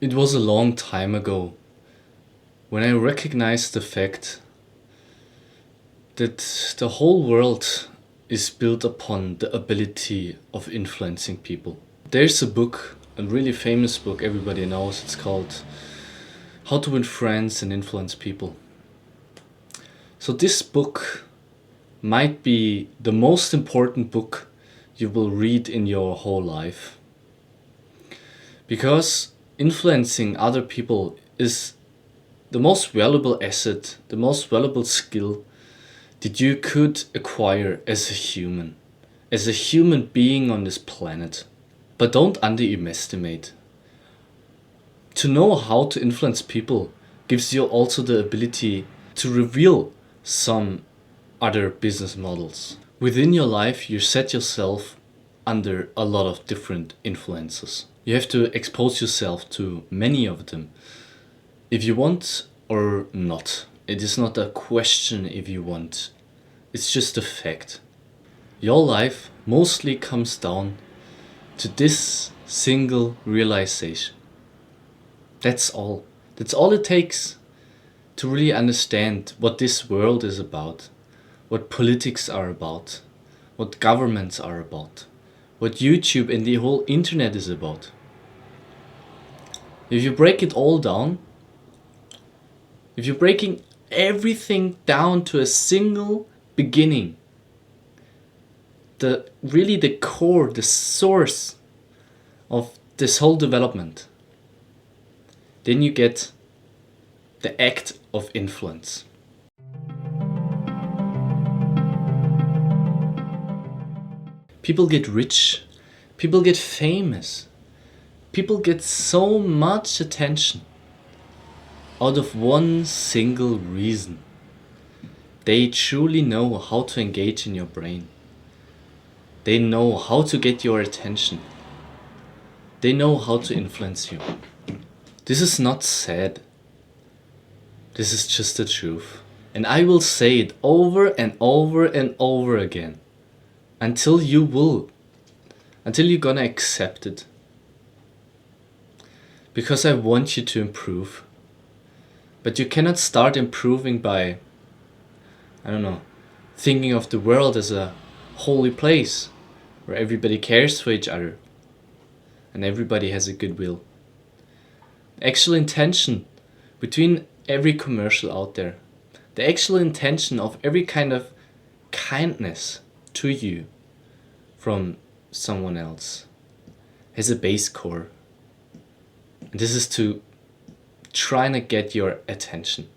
It was a long time ago when I recognized the fact that the whole world is built upon the ability of influencing people. There's a book, a really famous book everybody knows. It's called How to Win Friends and Influence People. So this book might be the most important book you will read in your whole life. Because influencing other people is the most valuable asset, the most valuable skill that you could acquire as a human being on this planet. But don't underestimate. To know how to influence people gives you also the ability to reveal some other business models. Within your life, you set yourself under a lot of different influences. You have to expose yourself to many of them if you want or not. It is not a question if you want, it's just a fact. Your life mostly comes down to this single realization. That's all. That's all it takes to really understand what this world is about, what politics are about, what governments are about, what YouTube and the whole internet is about. If you break it all down, if you're breaking everything down to a single beginning, the core, the source of this whole development, then you get the act of influence. People get rich, people get famous, people get so much attention out of one single reason. They truly know how to engage in your brain. They know how to get your attention. They know how to influence you. This is not sad. This is just the truth. And I will say it over and over and over again until you're gonna accept it. Because I want you to improve. But you cannot start improving by, thinking of the world as a holy place where everybody cares for each other and everybody has a goodwill. The actual intention between every commercial out there, the actual intention of every kind of kindness to you from someone else has a base core. And this is to trying to get your attention,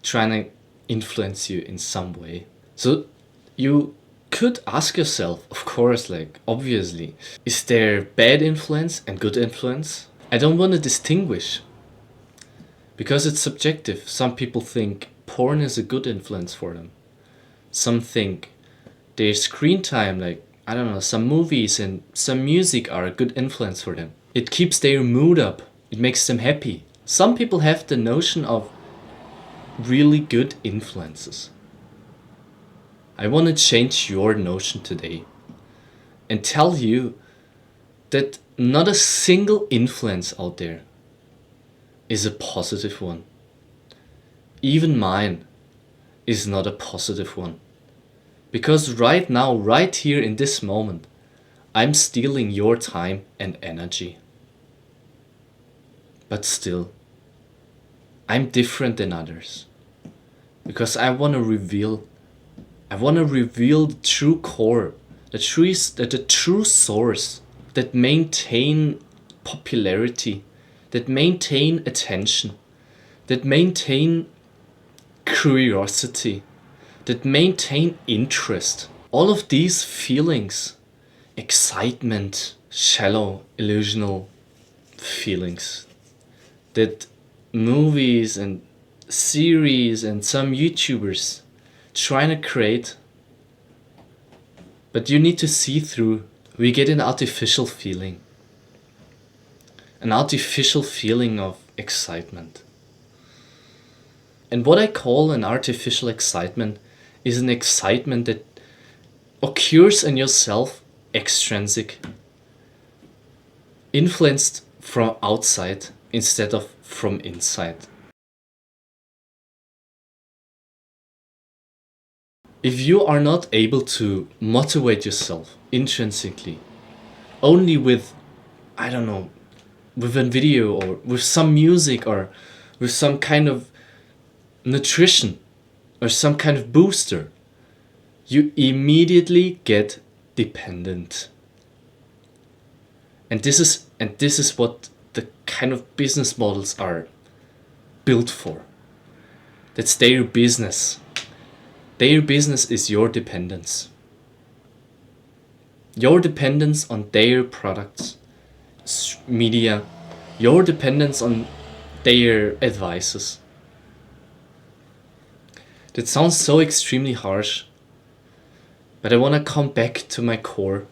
trying to influence you in some way. So you could ask yourself, of course, obviously, is there bad influence and good influence? I don't want to distinguish because it's subjective. Some people think porn is a good influence for them. Some think their screen time, some movies and some music are a good influence for them. It keeps their mood up. It makes them happy. Some people have the notion of really good influences. I want to change your notion today and tell you that not a single influence out there is a positive one. Even mine is not a positive one. Because right now, right here in this moment, I'm stealing your time and energy. But still, I'm different than others. Because I want to reveal the true core, the true source that maintain popularity, that maintain attention, that maintain curiosity, that maintain interest. All of these feelings, excitement, shallow, illusional feelings that movies and series and some YouTubers trying to create, but you need to see through. We get an artificial feeling of excitement. And what I call an artificial excitement is an excitement that occurs in yourself extrinsic, influenced from outside, instead of from inside. If you are not able to motivate yourself intrinsically, only with, I don't know, with a video or with some music or with some kind of nutrition or some kind of booster, you immediately get dependent. And this is what the kind of business models are built for. That's their business. Their business is your dependence. Your dependence on their products, media, your dependence on their advices. That sounds so extremely harsh, but I want to come back to my core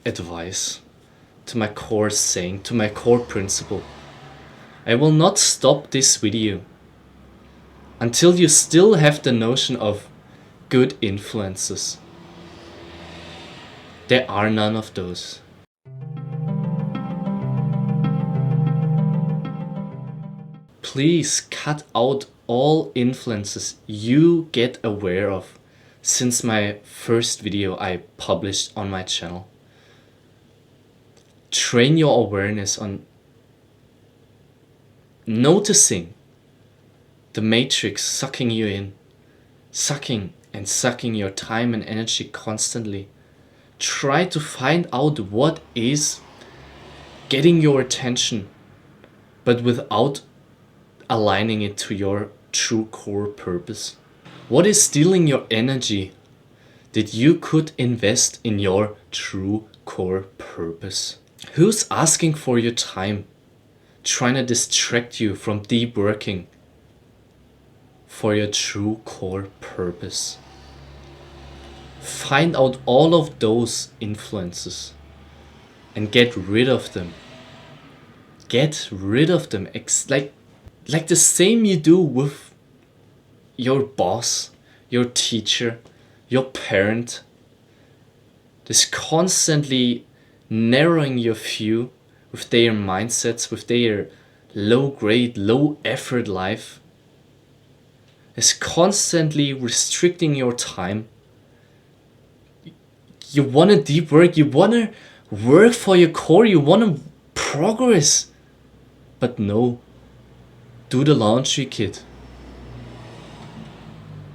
advice, to my core saying, to my core principle. I will not stop this video until you still have the notion of good influences. There are none of those. Please cut out all influences you get aware of since my first video I published on my channel. Train your awareness on noticing the matrix sucking you in, sucking your time and energy constantly. Try to find out what is getting your attention, but without aligning it to your true core purpose. What is stealing your energy that you could invest in your true core purpose? Who's asking for your time, trying to distract you from deep working for your true core purpose? Find out all of those influences and get rid of them. Get rid of them. Like the same you do with your boss, your teacher, your parent. Just constantly narrowing your view with their mindsets, with their low grade, low effort life. Is constantly restricting your time. You want to deep work, you want to work for your core, you want to progress. But no, do the laundry, kid.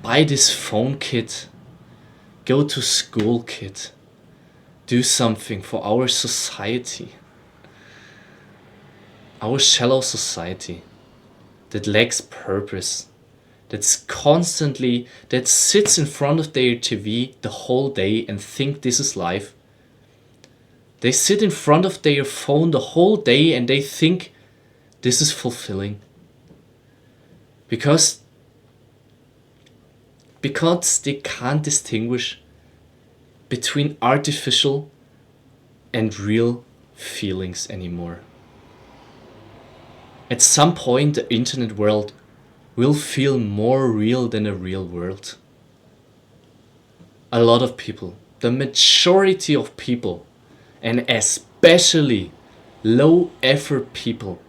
Buy this phone, kid. Go to school, kid. Do something for our society. Our shallow society that lacks purpose. That sits in front of their TV the whole day and think this is life. They sit in front of their phone the whole day and they think this is fulfilling. Because they can't distinguish between artificial and real feelings anymore. At some point, the internet world will feel more real than a real world. A lot of people, the majority of people, and especially low effort people,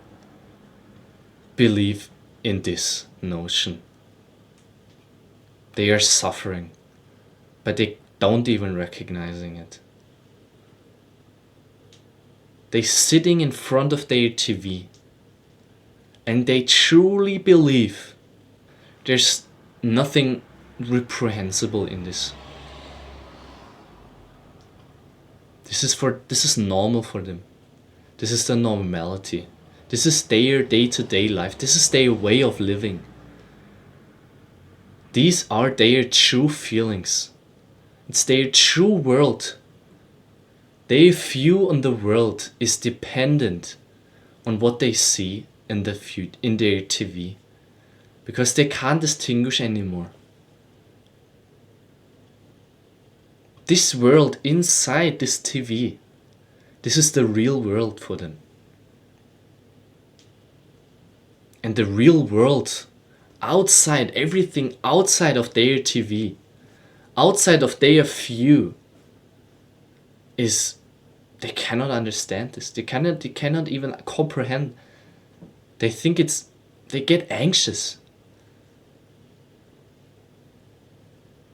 believe in this notion. They are suffering, but they don't even recognizing it. They're sitting in front of their TV and they truly believe there's nothing reprehensible in this. This is normal for them. This is the normality. This is their day-to-day life. This is their way of living. These are their true feelings. It's their true world. Their view on the world is dependent on what they see in their TV. Because they can't distinguish anymore. This world inside this TV, this is the real world for them. And the real world, outside, everything outside of their TV, outside of their view, is, they cannot understand this. They cannot even comprehend They think they get anxious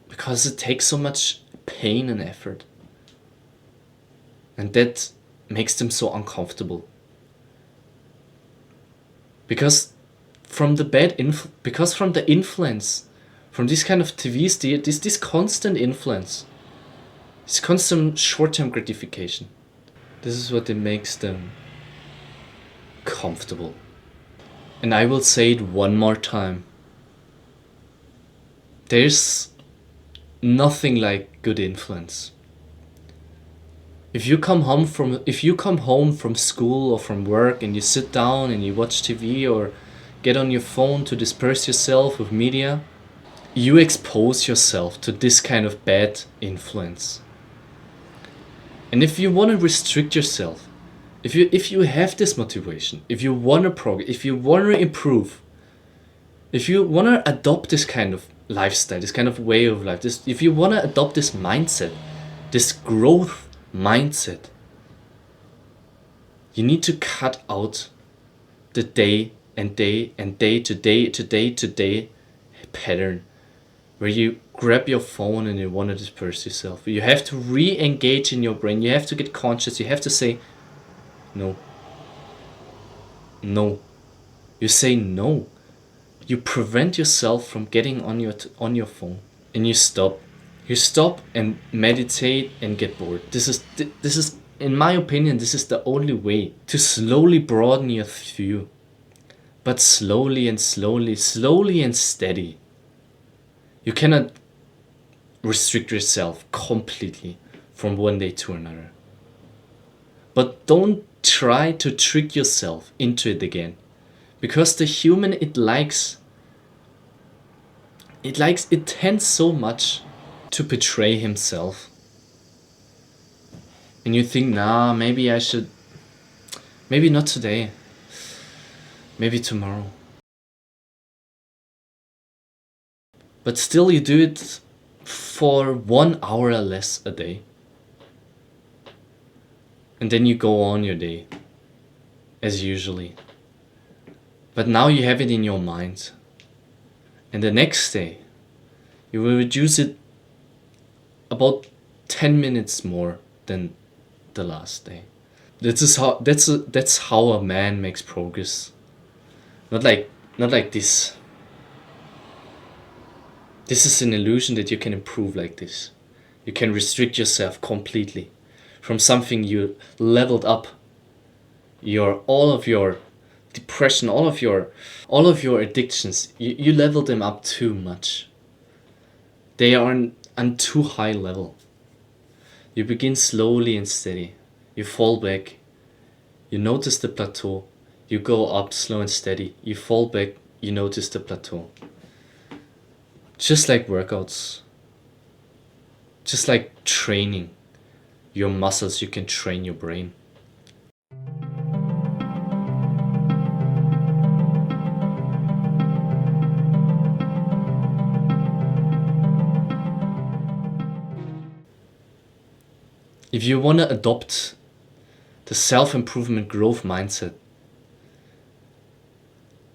because it takes so much pain and effort. And that makes them so uncomfortable. Because from the influence, from this kind of TVs, this constant influence, this constant short-term gratification, this is what it makes them comfortable. And I will say it one more time. There's nothing like good influence. If you come home from school or from work and you sit down and you watch TV or get on your phone to disperse yourself with media, you expose yourself to this kind of bad influence. And if you want to restrict yourself, if you have this motivation, if you want to progress, if you want to improve, if you want to adopt this kind of lifestyle, this kind of way of life, if you want to adopt this mindset, this growth mindset, you need to cut out the day to day pattern where you grab your phone and you want to disperse yourself. You have to re-engage in your brain. You have to get conscious. You have to say no. No. You say no. You prevent yourself from getting on your phone, and you stop. You stop and meditate and get bored. This is, in my opinion, this is the only way to slowly broaden your view. But slowly and steady. You cannot restrict yourself completely from one day to another. But don't try to trick yourself into it again. Because the human, it tends so much to betray himself. And you think, nah, maybe not today. Maybe tomorrow. But still you do it for 1 hour or less a day. And then you go on your day, as usually. But now you have it in your mind. And the next day, you will reduce it about 10 minutes more than the last day. That's how a man makes progress. Not like this. This is an illusion that you can improve like this. You can restrict yourself completely from something you leveled up. All of your depression, all of your addictions, you level them up too much. They are on too high level. You begin slowly and steady. You fall back. You notice the plateau. You go up slow and steady. You fall back. You notice the plateau. Just like workouts. Just like training your muscles, you can train your brain. If you want to adopt the self-improvement growth mindset,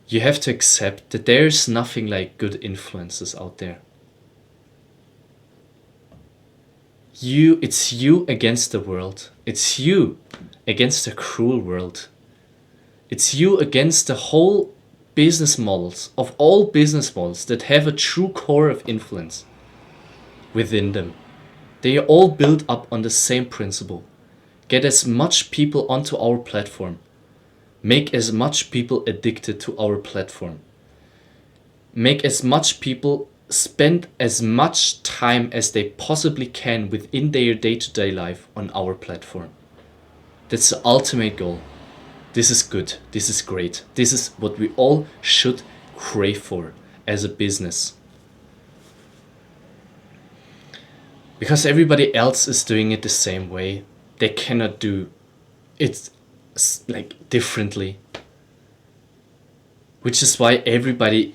you have to accept that there's nothing like good influences out there. It's you against the world. It's you against the cruel world. It's you against the whole business models, of all business models that have a true core of influence within them. They are all built up on the same principle. Get as much people onto our platform. Make as much people addicted to our platform. Make as much people spend as much time as they possibly can within their day-to-day life on our platform. That's the ultimate goal. This is good. This is great. This is what we all should crave for as a business. Because everybody else is doing it the same way. They cannot do it like differently. Which is why everybody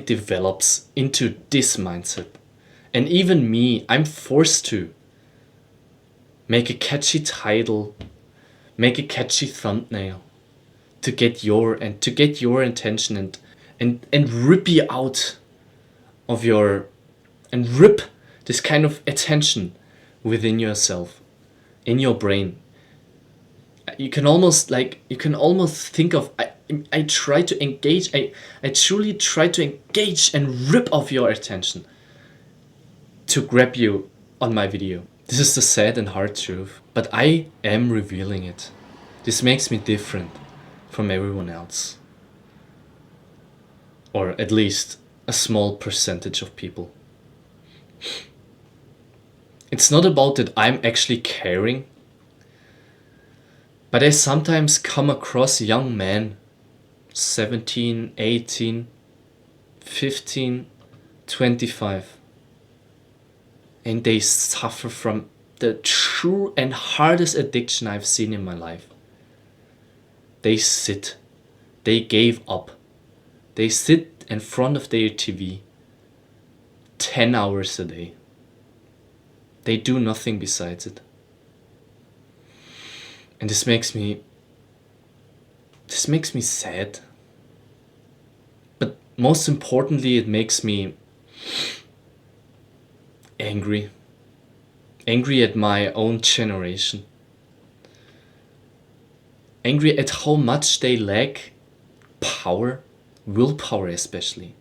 develops into this mindset. And even me, I'm forced to make a catchy title, make a catchy thumbnail, to get your attention and rip you out of your, and rip this kind of attention within yourself, in your brain. You can almost think of, I try to engage, I truly try to engage and rip off your attention to grab you on my video. This is the sad and hard truth, but I am revealing it. This makes me different from everyone else, or at least a small percentage of people. It's not about that I'm actually caring, but I sometimes come across young men, 17, 18, 15, 25, and they suffer from the true and hardest addiction I've seen in my life. They gave up. They sit in front of their TV 10 hours a day. They do nothing besides it. And this makes me sad. But most importantly, it makes me angry. Angry at my own generation. Angry at how much they lack power, willpower especially.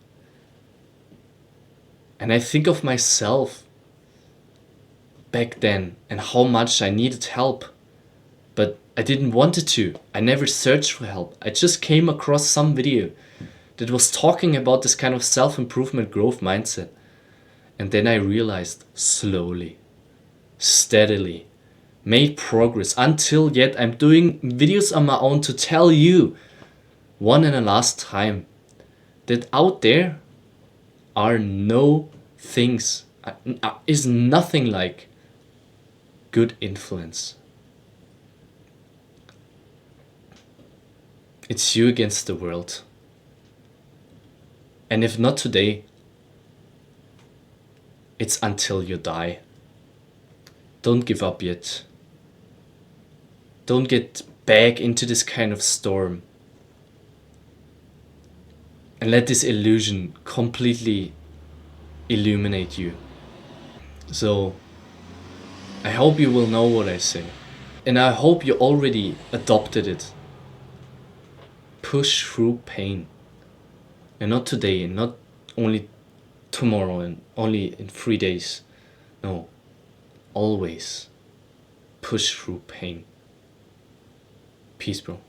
And I think of myself back then and how much I needed help. But I didn't want it to. I never searched for help. I just came across some video that was talking about this kind of self-improvement growth mindset. And then I realized slowly, steadily, made progress until yet I'm doing videos on my own to tell you one and a last time that out there are no things, is nothing like good influence. It's you against the world. And if not today, it's until you die. Don't give up yet. Don't get back into this kind of storm. And let this illusion completely illuminate you. So, I hope you will know what I say. And I hope you already adopted it. Push through pain. And not today, and not only tomorrow, and only in 3 days. No. Always push through pain. Peace, bro.